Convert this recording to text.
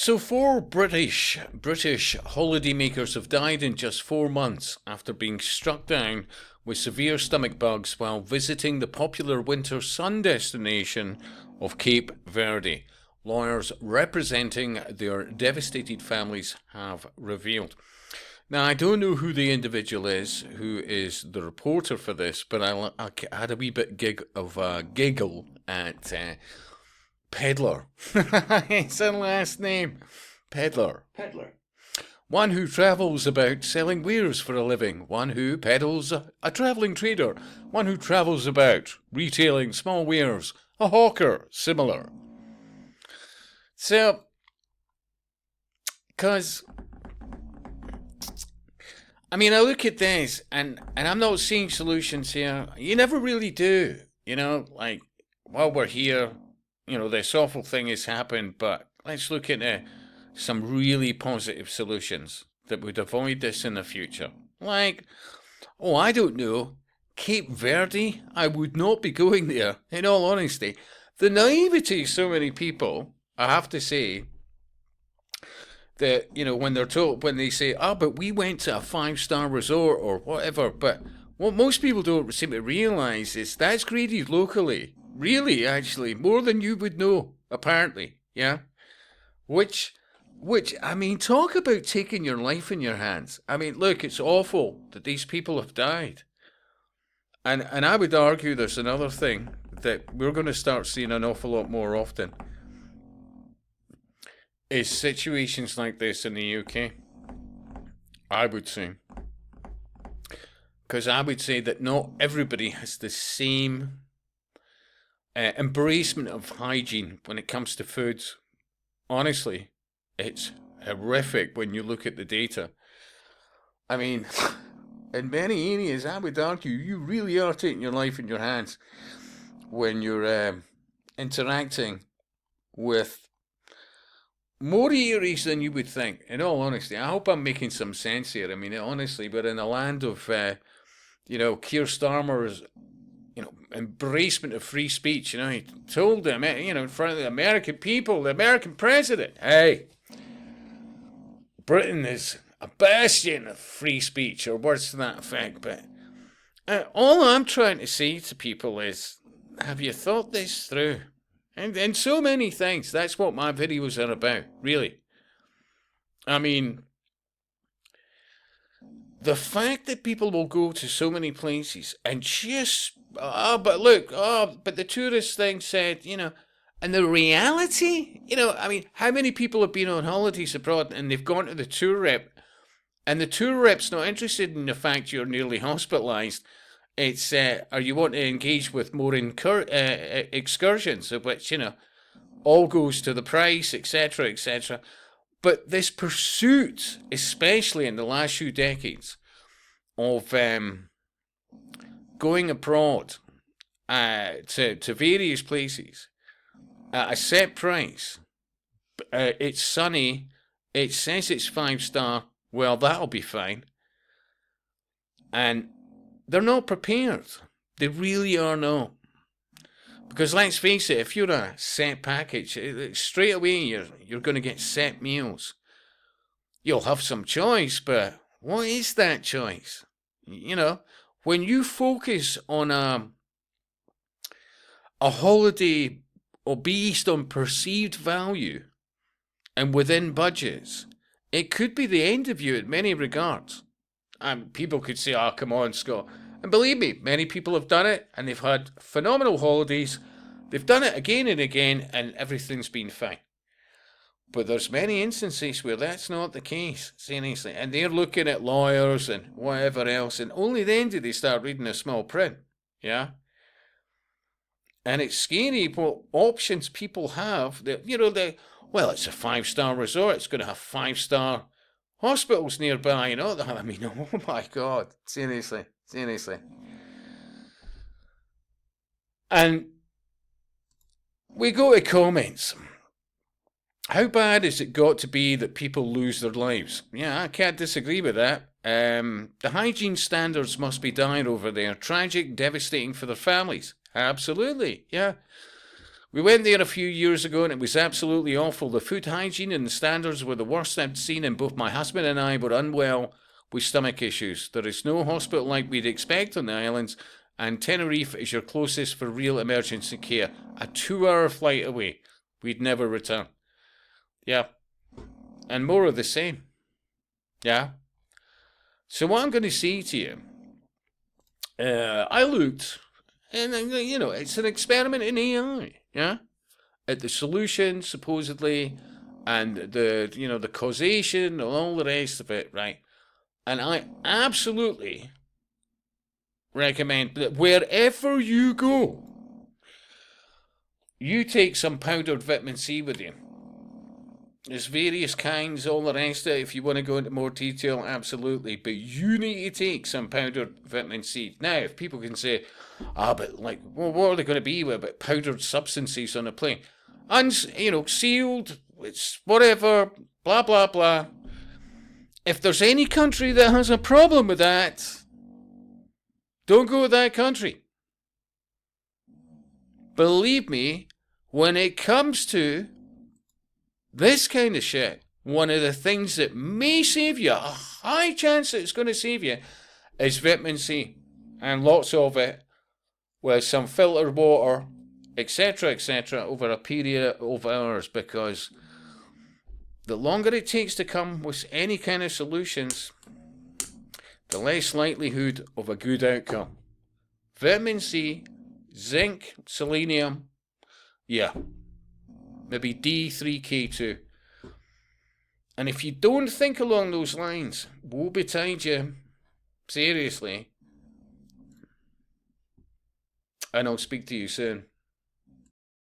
So four British holidaymakers have died in just 4 months after being struck down with severe stomach bugs while visiting the popular winter sun destination of Cape Verde. Lawyers representing their devastated families have revealed. Now, I don't know who the individual is who is the reporter for this, but I had a wee bit of a giggle at Peddler. It's her last name. Peddler. Peddler. One who travels about selling wares for a living. One who peddles a travelling trader. One who travels about retailing small wares. A hawker, similar. So, because, I mean, I look at this, and I'm not seeing solutions here. You never really do. You know, like, while we're here, you know, this awful thing has happened, but let's look at some really positive solutions that would avoid this in the future. Like, oh, I don't know, Cape Verde? I would not be going there, in all honesty. The naivety of so many people, I have to say, that, you know, when they say, oh, but we went to a 5-star resort or whatever, but what most people don't seem to realise is that's graded locally. Really, actually, more than you would know, apparently, yeah? Which, I mean, talk about taking your life in your hands. I mean, look, it's awful that these people have died. And I would argue there's another thing that we're going to start seeing an awful lot more often, is situations like this in the UK, I would say. Because I would say that not everybody has the same embracement of hygiene when it comes to foods. Honestly, it's horrific when you look at the data. I mean, in many areas, I would argue you really are taking your life in your hands when you're interacting with more areas than you would think. In all honesty, I hope I'm making some sense here. I mean, honestly, but in a land of, Keir Starmer's, embracement of free speech. You know, he told them, in front of the American people, the American president, hey, Britain is a bastion of free speech, or words to that effect. But all I'm trying to say to people is, have you thought this through? And so many things. That's what my videos are about, really. I mean, the fact that people will go to so many places and just, but the tourist thing said, and the reality, I mean, how many people have been on holidays abroad and they've gone to the tour rep, and the tour rep's not interested in the fact you're nearly hospitalised. It's, or you want to engage with more excursions, of which, all goes to the price, etc., etc. But this pursuit, especially in the last few decades, of going abroad to various places at a set price, it's sunny, it says it's 5-star, well, that'll be fine. And they're not prepared. They really are not. Because let's face it, if you're a set package, straight away you're going to get set meals. You'll have some choice, but what is that choice? When you focus on a holiday based on perceived value and within budgets, it could be the end of you in many regards. And people could say, oh, come on, Scott. And believe me, many people have done it, and they've had phenomenal holidays. They've done it again and again, and everything's been fine. But there's many instances where that's not the case, seriously. And they're looking at lawyers and whatever else, and only then do they start reading the small print, yeah? And it's scary what options people have. That well, it's a 5-star resort, it's going to have 5-star hospitals nearby, I mean, oh my God, seriously. And we go to comments. How bad has it got to be that people lose their lives? Yeah, I can't disagree with that. The hygiene standards must be dire over there. Tragic, devastating for their families. Absolutely, yeah. We went there a few years ago and it was absolutely awful. The food hygiene and the standards were the worst I'd seen, and both my husband and I were unwell with stomach issues. There is no hospital like we'd expect on the islands, and Tenerife is your closest for real emergency care. A 2-hour flight away. We'd never return. Yeah. And more of the same. Yeah. So what I'm going to say to you, I looked, and it's an experiment in AI, yeah, at the solution supposedly, and the causation and all the rest of it, right? And I absolutely recommend that wherever you go, you take some powdered vitamin C with you. There's various kinds, all the rest of it. If you want to go into more detail, absolutely. But you need to take some powdered vitamin C. Now, if people can say, but what are they going to be with powdered substances on a plane? Sealed, it's whatever, blah, blah, blah. If there's any country that has a problem with that, don't go to that country. Believe me, when it comes to this kind of shit, one of the things that may save you, a high chance that it's going to save you, is vitamin C. And lots of it with some filtered water, etc., over a period of hours, because the longer it takes to come with any kind of solutions, the less likelihood of a good outcome. Vitamin C, zinc, selenium, yeah. Maybe D3K2. And if you don't think along those lines, woe betide you. Seriously. And I'll speak to you soon.